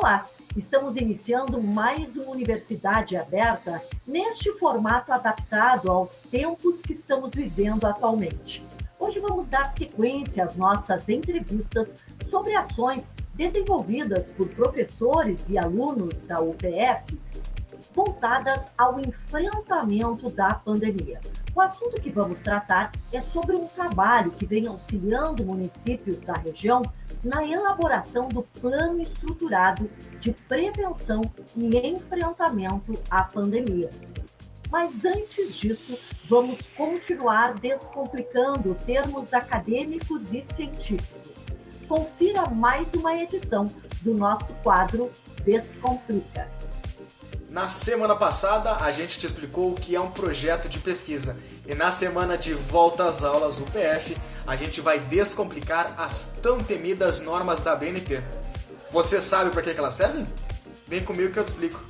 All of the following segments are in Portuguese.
Olá, estamos iniciando mais uma Universidade Aberta neste formato adaptado aos tempos que estamos vivendo atualmente. Hoje vamos dar sequência às nossas entrevistas sobre ações desenvolvidas por professores e alunos da UPF voltadas ao enfrentamento da pandemia. O assunto que vamos tratar é sobre um trabalho que vem auxiliando municípios da região na elaboração do plano estruturado de prevenção e enfrentamento à pandemia. Mas antes disso, vamos continuar descomplicando termos acadêmicos e científicos. Confira mais uma edição do nosso quadro Descomplica. Na semana passada, a gente te explicou o que é um projeto de pesquisa. E na semana de volta às aulas UPF, a gente vai descomplicar as tão temidas normas da BNT. Você sabe para que elas servem? Vem comigo que eu te explico.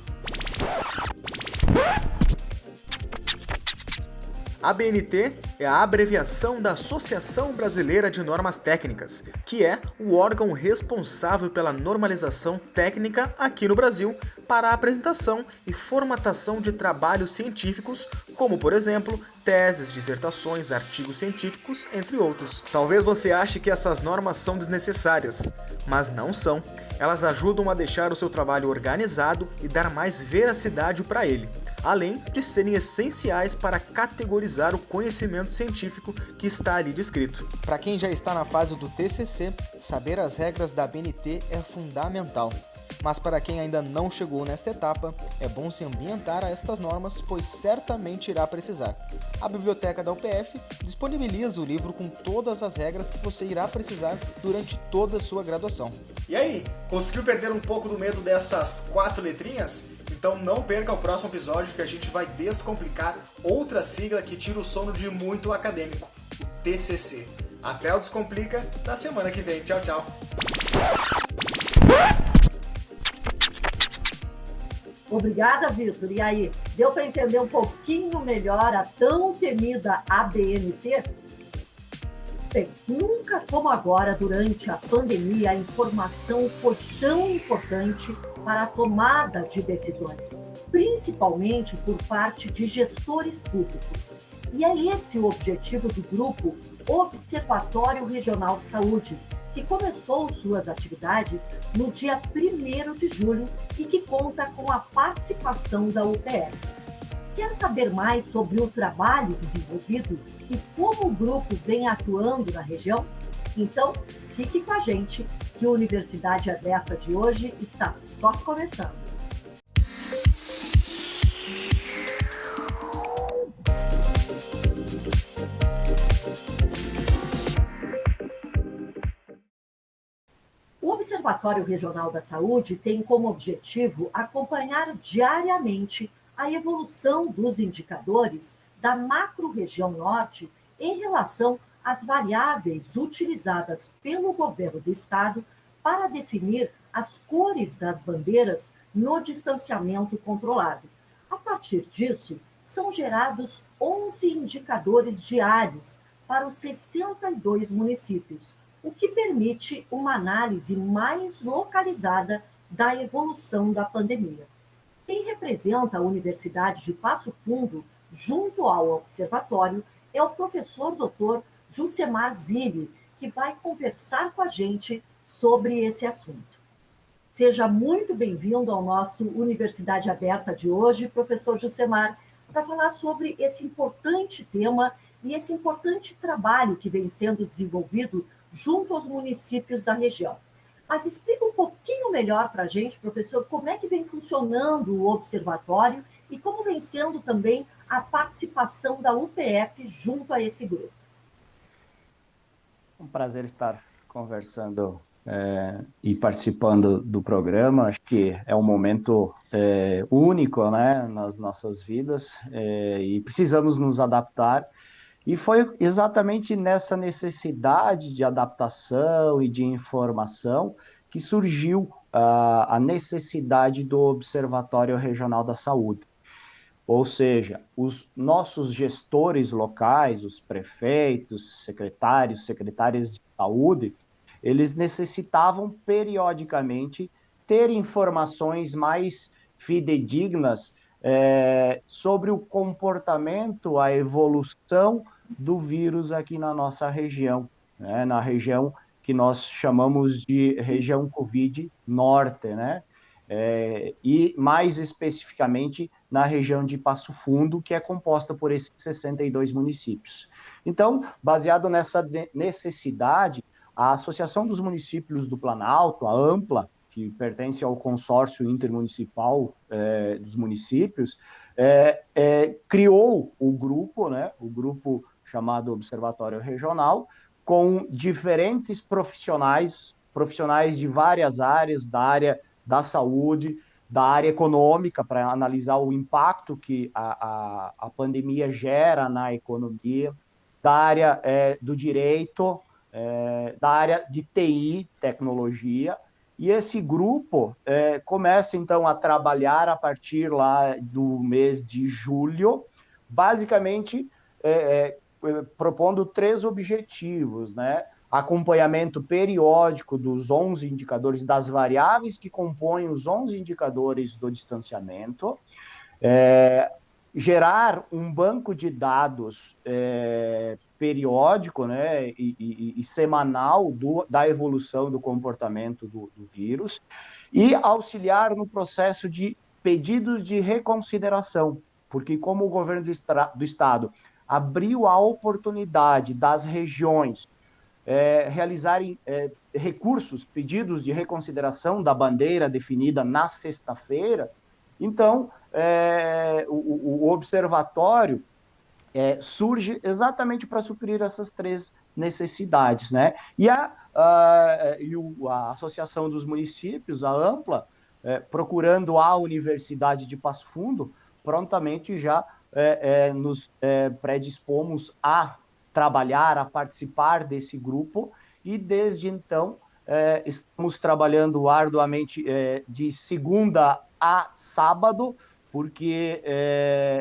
A BNT é a abreviação da Associação Brasileira de Normas Técnicas, que é o órgão responsável pela normalização técnica aqui no Brasil para a apresentação e formatação de trabalhos científicos, como, por exemplo, teses, dissertações, artigos científicos, entre outros. Talvez você ache que essas normas são desnecessárias, mas não são. Elas ajudam a deixar o seu trabalho organizado e dar mais veracidade para ele, além de serem essenciais para categorizar o conhecimento científico que está ali descrito. Para quem já está na fase do TCC, saber as regras da BNT é fundamental. Mas para quem ainda não chegou nesta etapa, é bom se ambientar a estas normas, pois certamente irá precisar. A biblioteca da UPF disponibiliza o livro com todas as regras que você irá precisar durante toda a sua graduação. E aí, conseguiu perder um pouco do medo dessas 4 letrinhas? Então não perca o próximo episódio que a gente vai descomplicar outra sigla que tira o sono de muito acadêmico, o TCC. Até o Descomplica da semana que vem. Tchau, tchau. Obrigada, Vitor. E aí, deu para entender um pouquinho melhor a tão temida ABNT? Bem, nunca como agora, durante a pandemia, a informação foi tão importante para a tomada de decisões, principalmente por parte de gestores públicos. E é esse o objetivo do grupo Observatório Regional de Saúde, que começou suas atividades no dia 1º de julho e que conta com a participação da UPF. Quer saber mais sobre o trabalho desenvolvido e como o grupo vem atuando na região? Então, fique com a gente, que a Universidade Aberta de hoje está só começando. O Observatório Regional da Saúde tem como objetivo acompanhar diariamente a evolução dos indicadores da macro-região norte em relação às variáveis utilizadas pelo governo do estado para definir as cores das bandeiras no distanciamento controlado. A partir disso, são gerados 11 indicadores diários para os 62 municípios, o que permite uma análise mais localizada da evolução da pandemia. Quem representa a Universidade de Passo Fundo, junto ao observatório, é o professor Dr. Jusemar Zilli, que vai conversar com a gente sobre esse assunto. Seja muito bem-vindo ao nosso Universidade Aberta de hoje, professor Jusemar, para falar sobre esse importante tema e esse importante trabalho que vem sendo desenvolvido junto aos municípios da região. Mas explica um pouquinho melhor para a gente, professor, como é que vem funcionando o observatório e como vem sendo também a participação da UPF junto a esse grupo. Um prazer estar conversando e participando do programa. Acho que é um momento único, né, nas nossas vidas e precisamos nos adaptar. E foi exatamente nessa necessidade de adaptação e de informação que surgiu a necessidade do Observatório Regional da Saúde. Ou seja, os nossos gestores locais, os prefeitos, secretárias de saúde, eles necessitavam periodicamente ter informações mais fidedignas sobre o comportamento, a evolução do vírus aqui na nossa região, né? Na região que nós chamamos de região Covid Norte, né? E mais especificamente na região de Passo Fundo, que é composta por esses 62 municípios. Então, baseado nessa necessidade, a Associação dos Municípios do Planalto, a AMPLA, que pertence ao consórcio intermunicipal dos municípios, criou o grupo, né, o grupo chamado Observatório Regional, com diferentes profissionais de várias áreas, da área da saúde, da área econômica, para analisar o impacto que a pandemia gera na economia, da área do direito, da área de TI, tecnologia, e esse grupo começa, então, a trabalhar a partir lá do mês de julho, basicamente propondo 3 objetivos, né? Acompanhamento periódico dos 11 indicadores, das variáveis que compõem os 11 indicadores do distanciamento, gerar um banco de dados periódico, né, e semanal da evolução do comportamento do vírus, e auxiliar no processo de pedidos de reconsideração, porque como o governo do estado abriu a oportunidade das regiões realizarem recursos, pedidos de reconsideração da bandeira definida na sexta-feira, então o observatório surge exatamente para suprir essas 3 necessidades, né? E a Associação dos Municípios, a AMPLA, procurando a Universidade de Passo Fundo, prontamente já nos predispomos a trabalhar, a participar desse grupo, e desde então estamos trabalhando arduamente de segunda a sábado, porque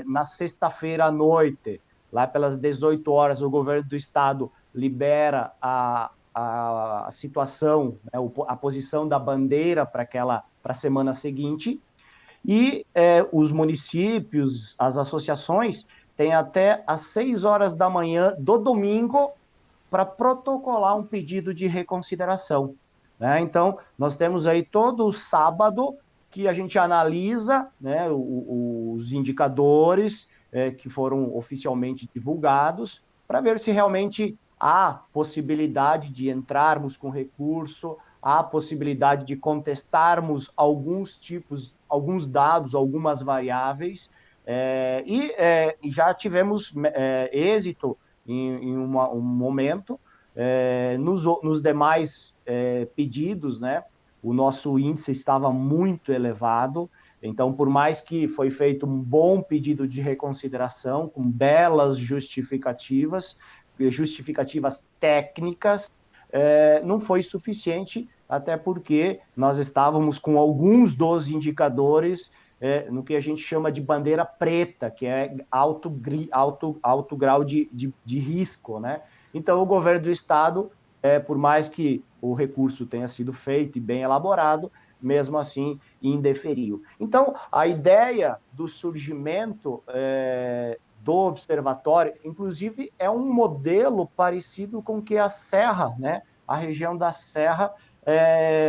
na sexta-feira à noite, lá pelas 18 horas, o governo do estado libera a situação, né, a posição da bandeira para a semana seguinte, e os municípios, as associações, têm até às 6 horas da manhã do domingo para protocolar um pedido de reconsideração, né? Então, nós temos aí todo o sábado que a gente analisa, né, os indicadores que foram oficialmente divulgados, para ver se realmente há possibilidade de entrarmos com recurso, há possibilidade de contestarmos alguns dados, algumas variáveis, e já tivemos êxito em um momento, nos demais pedidos, né? O nosso índice estava muito elevado, então, por mais que foi feito um bom pedido de reconsideração, com belas justificativas técnicas, não foi suficiente, até porque nós estávamos com alguns dos indicadores no que a gente chama de bandeira preta, que é alto grau de risco, né? Então, o governo do estado, por mais que o recurso tenha sido feito e bem elaborado, mesmo assim indeferiu. Então, a ideia do surgimento do observatório, inclusive, é um modelo parecido com o que a Serra, né, a região da Serra,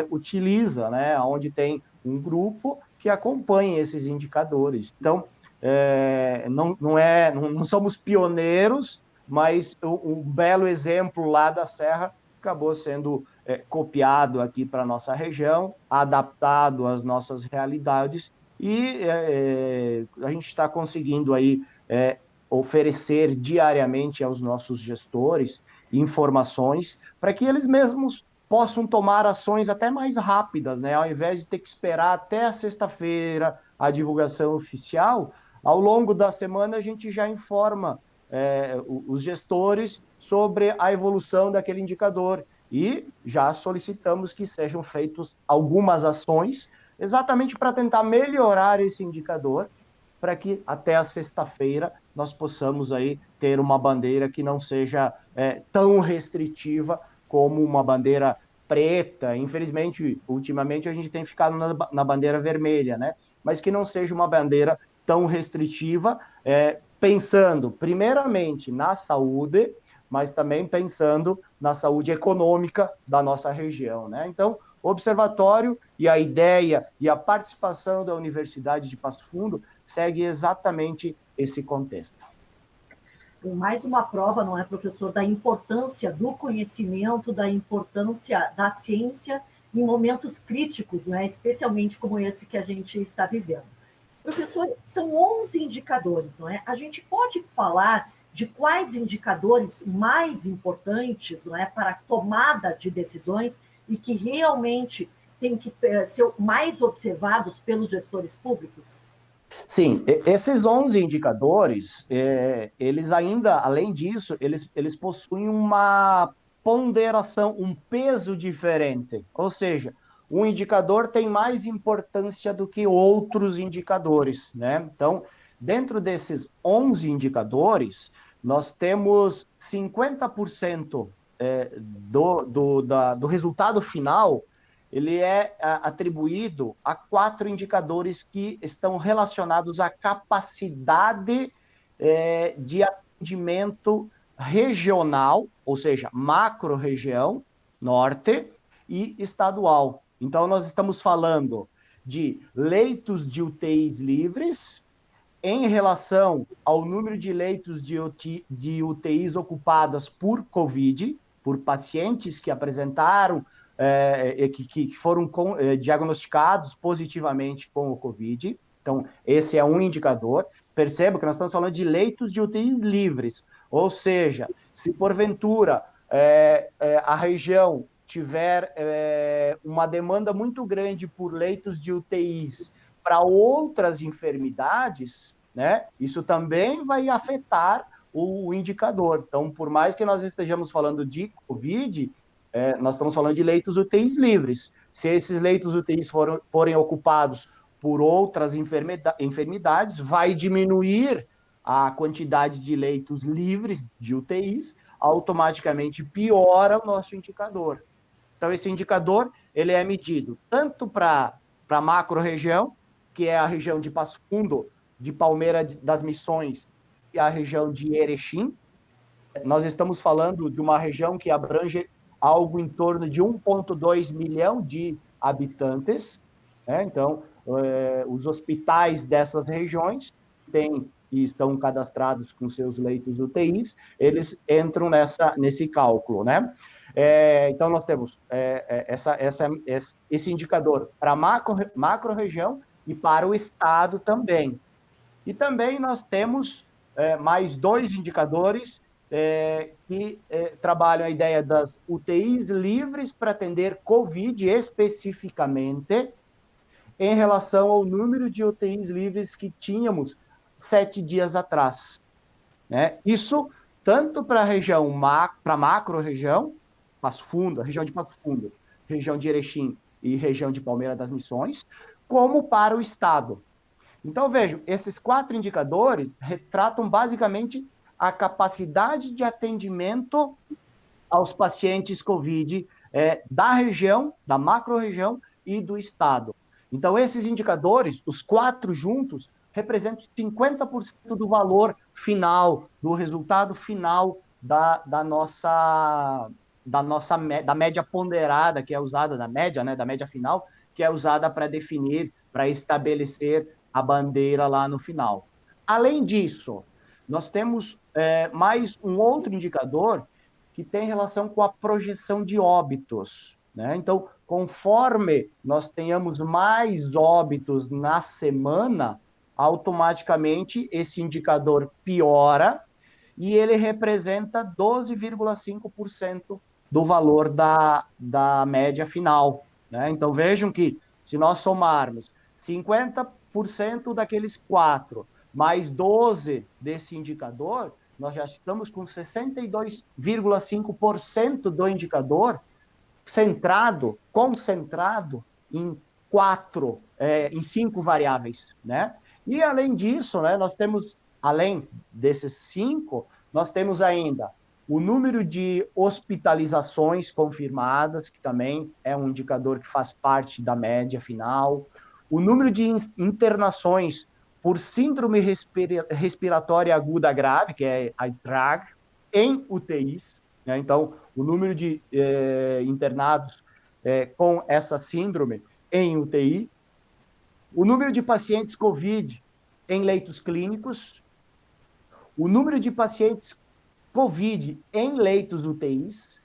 utiliza, né, onde tem um grupo que acompanha esses indicadores. Então, não somos pioneiros, mas um belo exemplo lá da Serra acabou sendo copiado aqui para a nossa região, adaptado às nossas realidades, e a gente está conseguindo aí oferecer diariamente aos nossos gestores informações para que eles mesmos possam tomar ações até mais rápidas, né? Ao invés de ter que esperar até a sexta-feira a divulgação oficial, ao longo da semana a gente já informa os gestores sobre a evolução daquele indicador e já solicitamos que sejam feitas algumas ações exatamente para tentar melhorar esse indicador, para que até a sexta-feira nós possamos aí ter uma bandeira que não seja tão restritiva como uma bandeira preta, infelizmente, ultimamente a gente tem ficado na bandeira vermelha, né? Mas que não seja uma bandeira tão restritiva, pensando primeiramente na saúde, mas também pensando na saúde econômica da nossa região, né? Então, o observatório e a ideia e a participação da Universidade de Passo Fundo segue exatamente esse contexto. Mais uma prova, não é, professor, da importância do conhecimento, da importância da ciência em momentos críticos, né, especialmente como esse que a gente está vivendo. Professor, são 11 indicadores, não é? A gente pode falar de quais indicadores mais importantes, não é, para a tomada de decisões e que realmente têm que ser mais observados pelos gestores públicos? Sim, esses 11 indicadores, eles ainda, além disso, eles possuem uma ponderação, um peso diferente. Ou seja, um indicador tem mais importância do que outros indicadores, né? Então, dentro desses 11 indicadores, nós temos 50% do resultado final ele é atribuído a 4 indicadores que estão relacionados à capacidade de atendimento regional, ou seja, macro-região, norte, e estadual. Então, nós estamos falando de leitos de UTIs livres em relação ao número de leitos de UTIs ocupadas por Covid, por pacientes que apresentaram que foram diagnosticados positivamente com o Covid. Então, esse é um indicador. Perceba que nós estamos falando de leitos de UTI livres, ou seja, se porventura a região tiver uma demanda muito grande por leitos de UTIs para outras enfermidades, né, isso também vai afetar o indicador. Então, por mais que nós estejamos falando de Covid, nós estamos falando de leitos UTIs livres. Se esses leitos UTIs forem ocupados por outras enfermidades, vai diminuir a quantidade de leitos livres de UTIs, automaticamente piora o nosso indicador. Então, esse indicador ele é medido tanto para a macro-região, que é a região de Passo Fundo, de Palmeira das Missões e a região de Erechim. Nós estamos falando de uma região que abrange algo em torno de 1,2 milhão de habitantes. Então, os hospitais dessas regiões têm e estão cadastrados com seus leitos UTIs, eles entram nesse cálculo, né? Então, nós temos esse indicador para a macro-região e para o estado também. E também nós temos mais 2 indicadores que trabalham a ideia das UTIs livres para atender Covid especificamente, em relação ao número de UTIs livres que tínhamos 7 dias atrás. Né? Isso tanto para a região, para a macro-região, Passo Fundo, a região de Passo Fundo, região de Erechim e região de Palmeira das Missões, como para o Estado. Então, vejam, esses 4 indicadores retratam basicamente a capacidade de atendimento aos pacientes COVID da região, da macro-região e do Estado. Então, esses indicadores, os 4 juntos, representam 50% do valor final, do resultado final da média ponderada, que é usada, da média final, que é usada para definir, para estabelecer a bandeira lá no final. Além disso, nós temos mais um outro indicador que tem relação com a projeção de óbitos. Né? Então, conforme nós tenhamos mais óbitos na semana, automaticamente esse indicador piora e ele representa 12,5% do valor da média final. Né? Então, vejam que se nós somarmos 50% daqueles 4, mais 12 desse indicador, nós já estamos com 62,5% do indicador concentrado em 5 variáveis, né? E, além disso, né, nós temos, além desses 5, nós temos ainda o número de hospitalizações confirmadas, que também é um indicador que faz parte da média final, o número de internações por síndrome respiratória aguda grave, que é a SRAG, em UTIs, né? Então, o número de internados com essa síndrome em UTI, o número de pacientes COVID em leitos clínicos, o número de pacientes COVID em leitos UTIs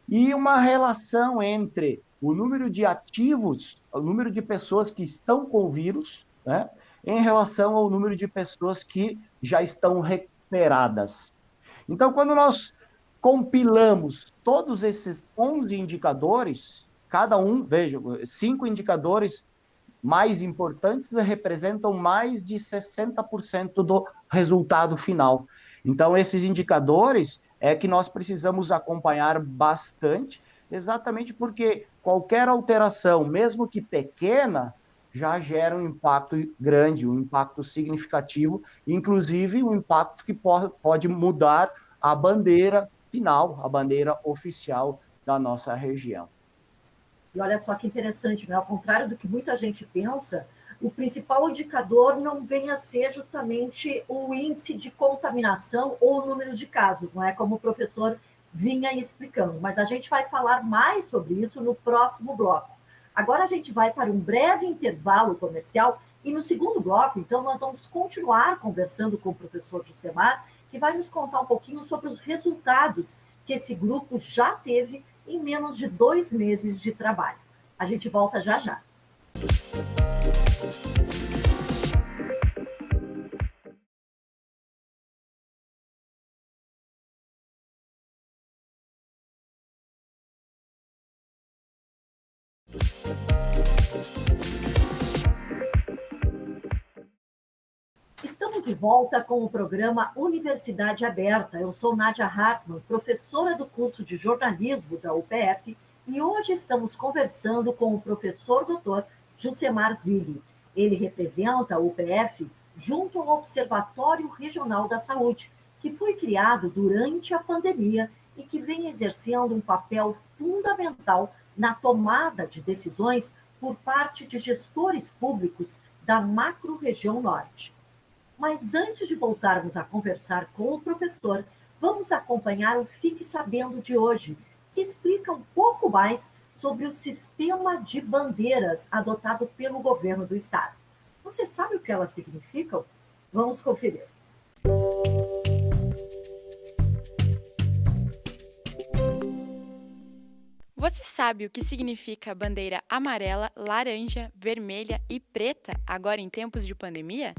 e uma relação entre o número de ativos, o número de pessoas que estão com o vírus, né, em relação ao número de pessoas que já estão recuperadas. Então, quando nós compilamos todos esses 11 indicadores, cada um, veja, 5 indicadores mais importantes representam mais de 60% do resultado final. Então, esses indicadores é que nós precisamos acompanhar bastante, exatamente porque qualquer alteração, mesmo que pequena, já gera um impacto grande, um impacto significativo, inclusive um impacto que pode mudar a bandeira final, a bandeira oficial da nossa região. E olha só que interessante, né? Ao contrário do que muita gente pensa, o principal indicador não vem a ser justamente o índice de contaminação ou o número de casos, não é? Como o professor vinha explicando. Mas a gente vai falar mais sobre isso no próximo bloco. Agora a gente vai para um breve intervalo comercial e no segundo bloco, então, nós vamos continuar conversando com o professor Jusemar, que vai nos contar um pouquinho sobre os resultados que esse grupo já teve em menos de 2 meses de trabalho. A gente volta já já. Estamos de volta com o programa Universidade Aberta. Eu sou Nádia Hartmann, professora do curso de jornalismo da UPF, e hoje estamos conversando com o professor doutor Jusemar Zilli. Ele representa a UPF junto ao Observatório Regional da Saúde, que foi criado durante a pandemia e que vem exercendo um papel fundamental na tomada de decisões por parte de gestores públicos da macro-região norte. Mas antes de voltarmos a conversar com o professor, vamos acompanhar o Fique Sabendo de hoje, que explica um pouco mais sobre o sistema de bandeiras adotado pelo governo do estado. Você sabe o que elas significam? Vamos conferir. Você sabe o que significa a bandeira amarela, laranja, vermelha e preta agora em tempos de pandemia?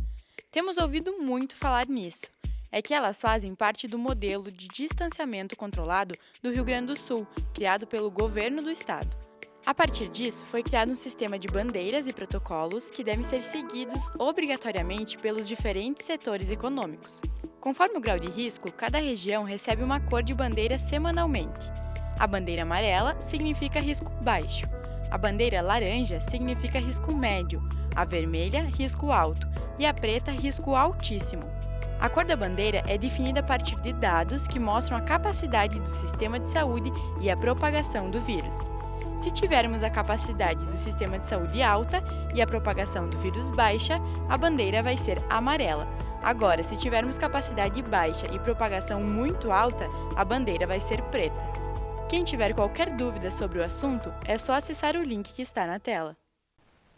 Temos ouvido muito falar nisso. É que elas fazem parte do modelo de distanciamento controlado do Rio Grande do Sul, criado pelo governo do estado. A partir disso, foi criado um sistema de bandeiras e protocolos que devem ser seguidos obrigatoriamente pelos diferentes setores econômicos. Conforme o grau de risco, cada região recebe uma cor de bandeira semanalmente. A bandeira amarela significa risco baixo, a bandeira laranja significa risco médio, a vermelha, risco alto, e a preta, risco altíssimo. A cor da bandeira é definida a partir de dados que mostram a capacidade do sistema de saúde e a propagação do vírus. Se tivermos a capacidade do sistema de saúde alta e a propagação do vírus baixa, a bandeira vai ser amarela. Agora, se tivermos capacidade baixa e propagação muito alta, a bandeira vai ser preta. Quem tiver qualquer dúvida sobre o assunto, é só acessar o link que está na tela.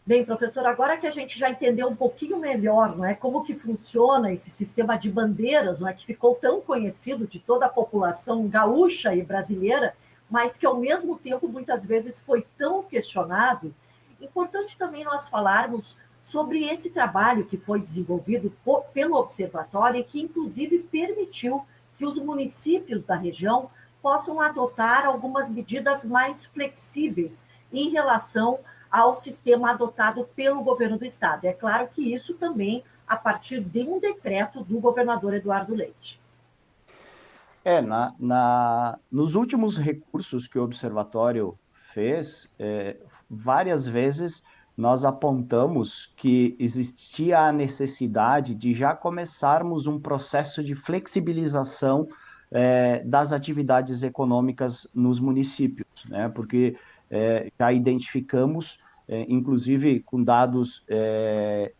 Bem, professor, agora que a gente já entendeu um pouquinho melhor, não é, como que funciona esse sistema de bandeiras, não é, que ficou tão conhecido de toda a população gaúcha e brasileira, mas que ao mesmo tempo muitas vezes foi tão questionado, importante também nós falarmos sobre esse trabalho que foi desenvolvido pelo Observatório e que inclusive permitiu que os municípios da região possam adotar algumas medidas mais flexíveis em relação ao sistema adotado pelo governo do estado. É claro que isso também a partir de um decreto do governador Eduardo Leite. Nos últimos recursos que o Observatório fez, várias vezes nós apontamos que existia a necessidade de já começarmos um processo de flexibilização das atividades econômicas nos municípios, né? Porque já identificamos, inclusive com dados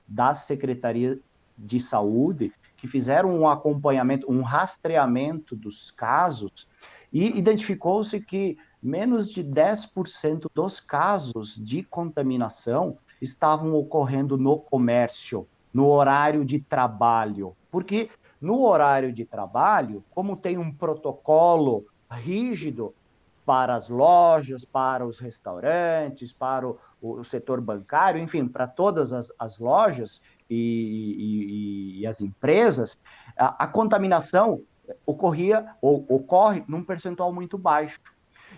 da Secretaria de Saúde, que fizeram um acompanhamento, um rastreamento dos casos, e identificou-se que menos de 10% dos casos de contaminação estavam ocorrendo no comércio, no horário de trabalho. Porque no horário de trabalho, como tem um protocolo rígido para as lojas, para os restaurantes, para o setor bancário, enfim, para todas as lojas e as empresas, a contaminação ocorria ou ocorre num percentual muito baixo.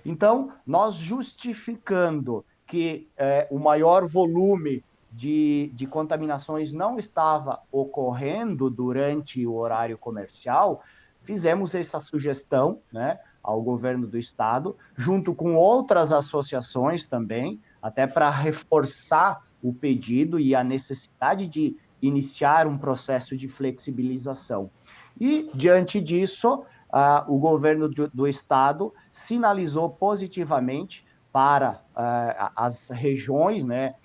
Então, nós justificando que o maior volume de contaminações não estava ocorrendo durante o horário comercial, fizemos essa sugestão, né, ao governo do estado, junto com outras associações também, até para reforçar o pedido e a necessidade de iniciar um processo de flexibilização. E, diante disso, o governo do estado sinalizou positivamente para as regiões, né,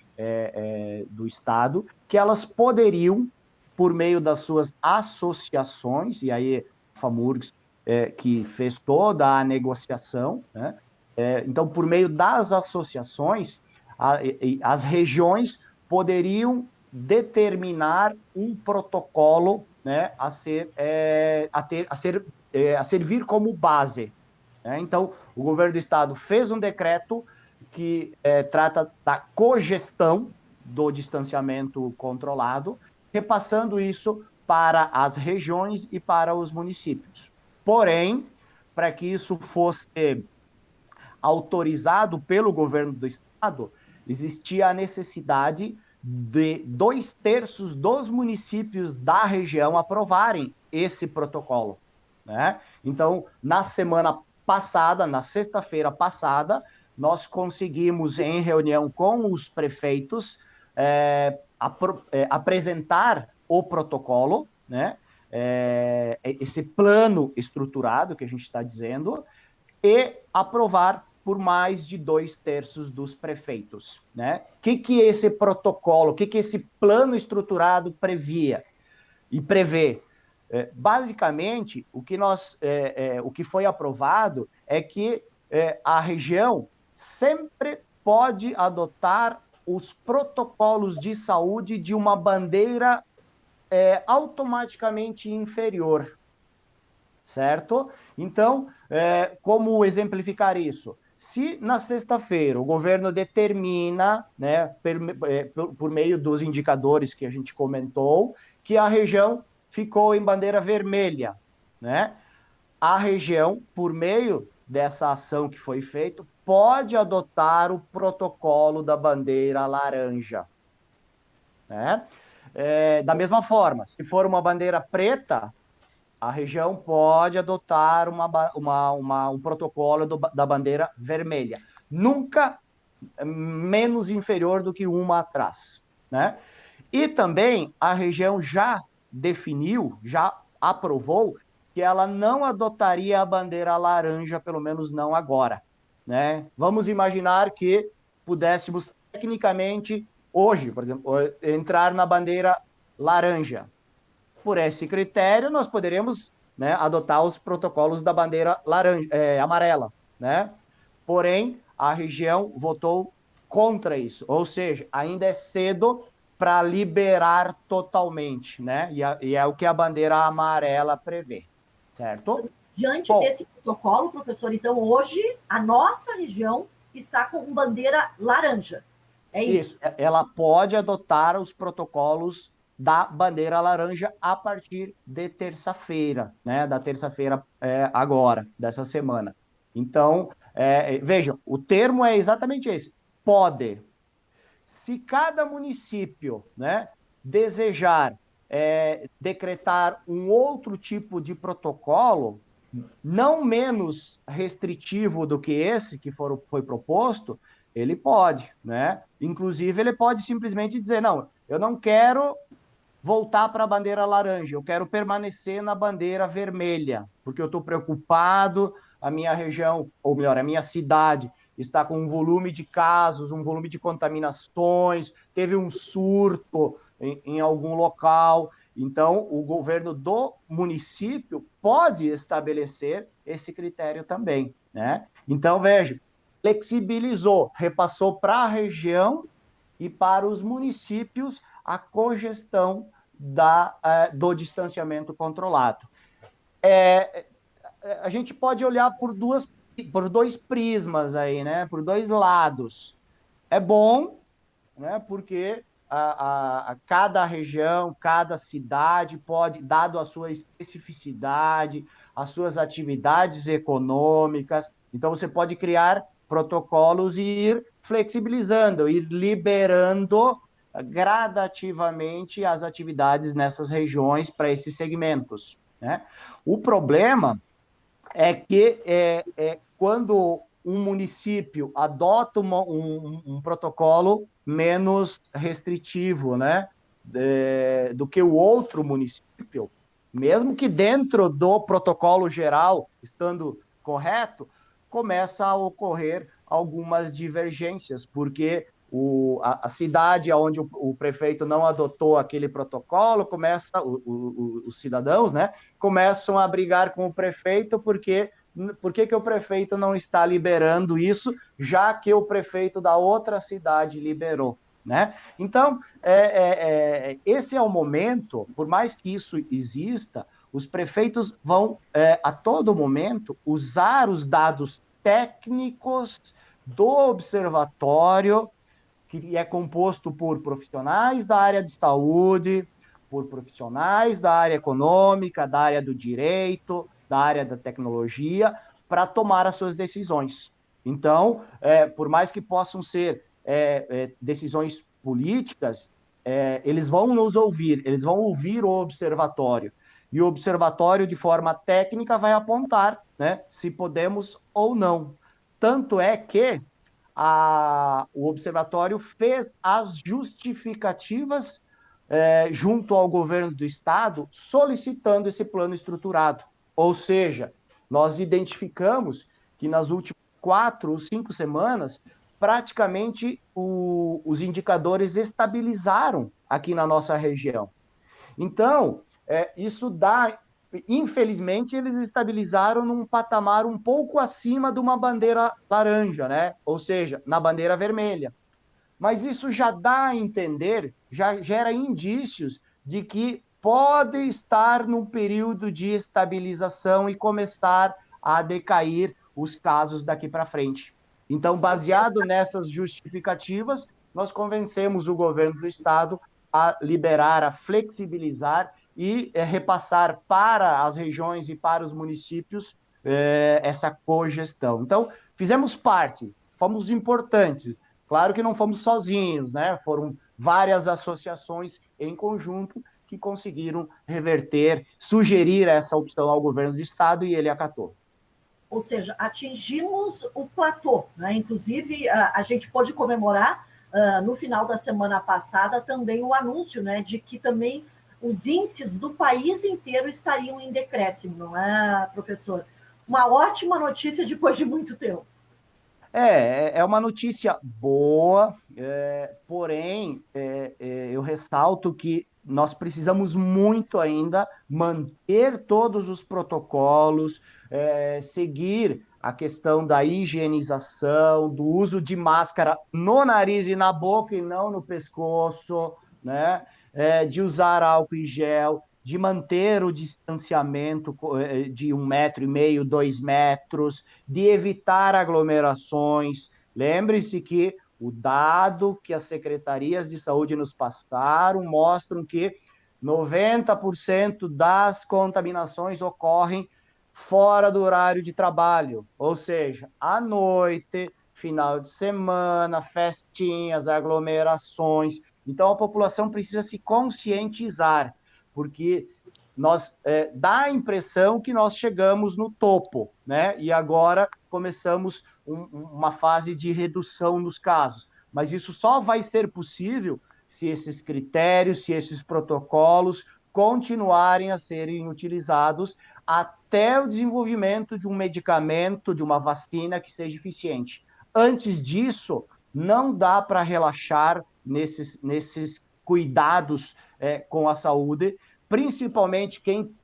do estado, que elas poderiam, por meio das suas associações, e aí a FAMURGS que fez toda a negociação, né? Então, por meio das associações, as regiões poderiam determinar um protocolo, né, a servir como base. Né? Então, o governo do estado fez um decreto que trata da cogestão do distanciamento controlado, repassando isso para as regiões e para os municípios. Porém, para que isso fosse autorizado pelo governo do estado, existia a necessidade de 2/3 dos municípios da região aprovarem esse protocolo. Né? Então, na semana passada, na sexta-feira passada, nós conseguimos, em reunião com os prefeitos, apresentar o protocolo, né? Esse plano estruturado que a gente está dizendo, e aprovar por mais de 2/3 dos prefeitos. Né? O que esse protocolo, o que esse plano estruturado previa e prevê? Basicamente, o que foi aprovado é que a região sempre pode adotar os protocolos de saúde de uma bandeira automaticamente inferior, certo? Então, como exemplificar isso? Se na sexta-feira o governo determina, né, por meio dos indicadores que a gente comentou, que a região ficou em bandeira vermelha, né? A região, por meio dessa ação que foi feita, pode adotar o protocolo da bandeira laranja, né? Da mesma forma, se for uma bandeira preta, a região pode adotar um protocolo da bandeira vermelha. Nunca menos inferior do que uma atrás. Né? E também a região já definiu, já aprovou, que ela não adotaria a bandeira laranja, pelo menos não agora. Né? Vamos imaginar que pudéssemos, tecnicamente, hoje, por exemplo, entrar na bandeira laranja. Por esse critério, nós poderíamos, né, adotar os protocolos da bandeira amarela. Né? Porém, a região votou contra isso, ou seja, ainda é cedo para liberar totalmente, né? E é o que a bandeira amarela prevê, certo? Diante desse protocolo, professor, então hoje a nossa região está com bandeira laranja. É isso? Ela pode adotar os protocolos da bandeira laranja a partir de terça-feira, né? Da terça-feira agora, dessa semana. Então, vejam, o termo é exatamente esse. Pode. Se cada município, né, desejar decretar um outro tipo de protocolo, não menos restritivo do que esse que foi proposto, ele pode, né? Inclusive, ele pode simplesmente dizer, não, eu não quero voltar para a bandeira laranja, eu quero permanecer na bandeira vermelha, porque eu estou preocupado, a minha região, ou melhor, a minha cidade está com um volume de casos, um volume de contaminações, teve um surto em algum local. Então, o governo do município pode estabelecer esse critério também, né? Então, veja, flexibilizou, repassou para a região e para os municípios a cogestão do distanciamento controlado. A gente pode olhar por dois prismas aí, né? Por dois lados. É bom, né? Porque cada região, cada cidade pode, dado a sua especificidade, as suas atividades econômicas, então você pode criar protocolos e ir flexibilizando, ir liberando gradativamente as atividades nessas regiões para esses segmentos, né? O problema é que quando um município adota um protocolo menos restritivo, né, do que o outro município, mesmo que dentro do protocolo geral, estando correto, começa a ocorrer algumas divergências, porque a cidade onde o prefeito não adotou aquele protocolo, os cidadãos, né, começam a brigar com o prefeito porque por que o prefeito não está liberando isso, já que o prefeito da outra cidade liberou, né? Então, esse é o momento, por mais que isso exista, os prefeitos vão, a todo momento, usar os dados técnicos do observatório, que é composto por profissionais da área de saúde, por profissionais da área econômica, da área do direito, da área da tecnologia, para tomar as suas decisões. Então, por mais que possam ser decisões políticas, eles vão nos ouvir, eles vão ouvir o observatório. E o observatório, de forma técnica, vai apontar, né, se podemos ou não. Tanto é que o observatório fez as justificativas junto ao governo do estado, solicitando esse plano estruturado. Ou seja, nós identificamos que nas últimas 4 ou 5 semanas, praticamente os indicadores estabilizaram aqui na nossa região. Então, isso dá... Infelizmente, eles estabilizaram num patamar um pouco acima de uma bandeira laranja, né? Ou seja, na bandeira vermelha. Mas isso já dá a entender, já gera indícios de que pode estar num período de estabilização e começar a decair os casos daqui para frente. Então, baseado nessas justificativas, nós convencemos o governo do estado a liberar, a flexibilizar e repassar para as regiões e para os municípios essa cogestão. Então, fizemos parte, fomos importantes. Claro que não fomos sozinhos, né? Foram várias associações em conjunto que conseguiram reverter, sugerir essa opção ao governo do estado e ele acatou. Ou seja, atingimos o platô, né? Inclusive, a gente pôde comemorar no final da semana passada também o anúncio, né, de que também os índices do país inteiro estariam em decréscimo, não é, professor? Uma ótima notícia depois de muito tempo. É uma notícia boa, porém, eu ressalto que nós precisamos muito ainda manter todos os protocolos, seguir a questão da higienização, do uso de máscara no nariz e na boca e não no pescoço, né? De usar álcool em gel, de manter o distanciamento de 1,5 m, 2 metros, de evitar aglomerações. Lembre-se que o dado que as secretarias de saúde nos passaram mostram que 90% das contaminações ocorrem fora do horário de trabalho, ou seja, à noite, final de semana, festinhas, aglomerações. Então, a população precisa se conscientizar, porque dá a impressão que nós chegamos no topo, né? E agora começamos uma fase de redução nos casos. Mas isso só vai ser possível se esses critérios, se esses protocolos continuarem a serem utilizados até o desenvolvimento de um medicamento, de uma vacina que seja eficiente. Antes disso, não dá para relaxar nesses cuidados com a saúde, principalmente quem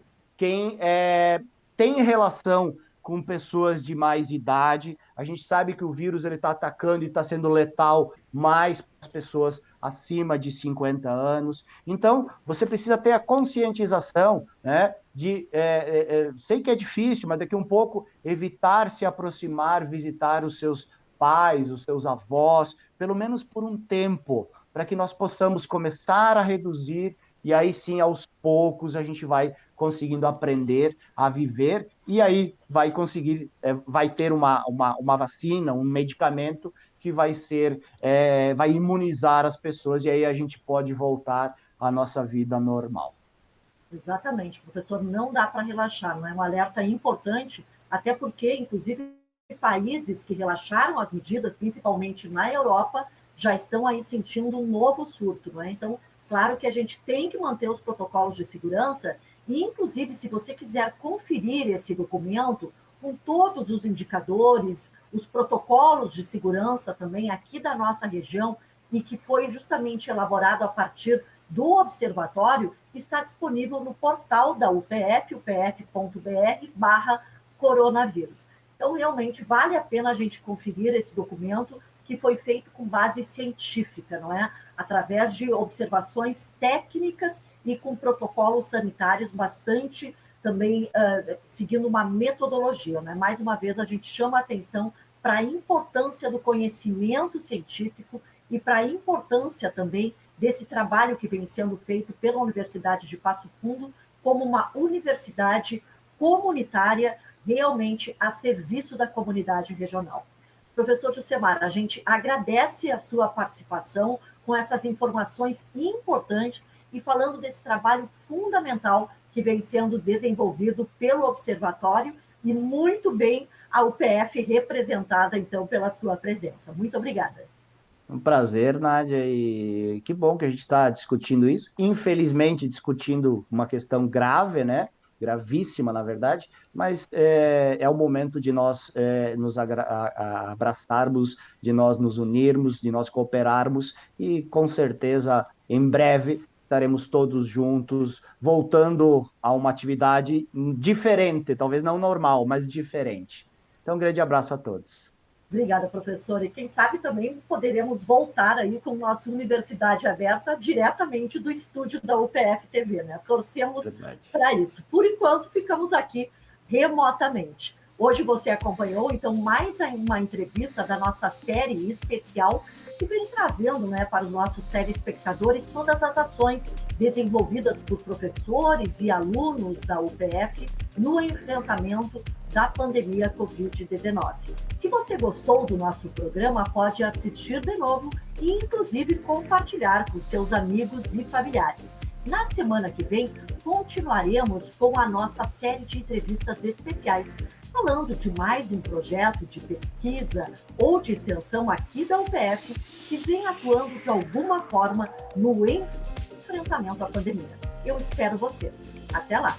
tem relação com pessoas de mais idade. A gente sabe que o vírus está atacando e está sendo letal mais para as pessoas acima de 50 anos. Então, você precisa ter a conscientização, né, sei que é difícil, mas daqui um pouco evitar se aproximar, visitar os seus pais, os seus avós, pelo menos por um tempo, para que nós possamos começar a reduzir e aí sim, aos poucos, a gente vai conseguindo aprender a viver e aí vai conseguir, vai ter uma vacina, um medicamento que vai imunizar as pessoas e aí a gente pode voltar à nossa vida normal. Exatamente, professor, não dá para relaxar, não é um alerta importante, até porque, inclusive, países que relaxaram as medidas, principalmente na Europa, já estão aí sentindo um novo surto, não é? Então, claro que a gente tem que manter os protocolos de segurança e, inclusive, se você quiser conferir esse documento com todos os indicadores, os protocolos de segurança também aqui da nossa região e que foi justamente elaborado a partir do observatório, está disponível no portal da UPF, upf.br/coronavírus. Então, realmente, vale a pena a gente conferir esse documento que foi feito com base científica, não é? Através de observações técnicas e com protocolos sanitários bastante também seguindo uma metodologia, né? Mais uma vez, a gente chama a atenção para a importância do conhecimento científico e para a importância também desse trabalho que vem sendo feito pela Universidade de Passo Fundo como uma universidade comunitária realmente a serviço da comunidade regional. Professor Jucemar, a gente agradece a sua participação com essas informações importantes e falando desse trabalho fundamental que vem sendo desenvolvido pelo Observatório e muito bem a UPF representada, então, pela sua presença. Muito obrigada. Um prazer, Nádia, e que bom que a gente está discutindo isso. Infelizmente, discutindo uma questão grave, né? Gravíssima, na verdade, mas é o momento de nós nos abraçarmos, de nós nos unirmos, de nós cooperarmos e, com certeza, em breve, estaremos todos juntos, voltando a uma atividade diferente, talvez não normal, mas diferente. Então, um grande abraço a todos. Obrigada, professora. E quem sabe também poderemos voltar aí com nossa Universidade Aberta diretamente do estúdio da UPF TV, né? Torcemos para isso. Por enquanto, ficamos aqui remotamente. Hoje você acompanhou, então, mais uma entrevista da nossa série especial que vem trazendo, né, para os nossos telespectadores todas as ações desenvolvidas por professores e alunos da UPF no enfrentamento da pandemia Covid-19. Se você gostou do nosso programa, pode assistir de novo e, inclusive, compartilhar com seus amigos e familiares. Na semana que vem, continuaremos com a nossa série de entrevistas especiais, falando de mais um projeto de pesquisa ou de extensão aqui da UPF que vem atuando de alguma forma no enfrentamento à pandemia. Eu espero você. Até lá!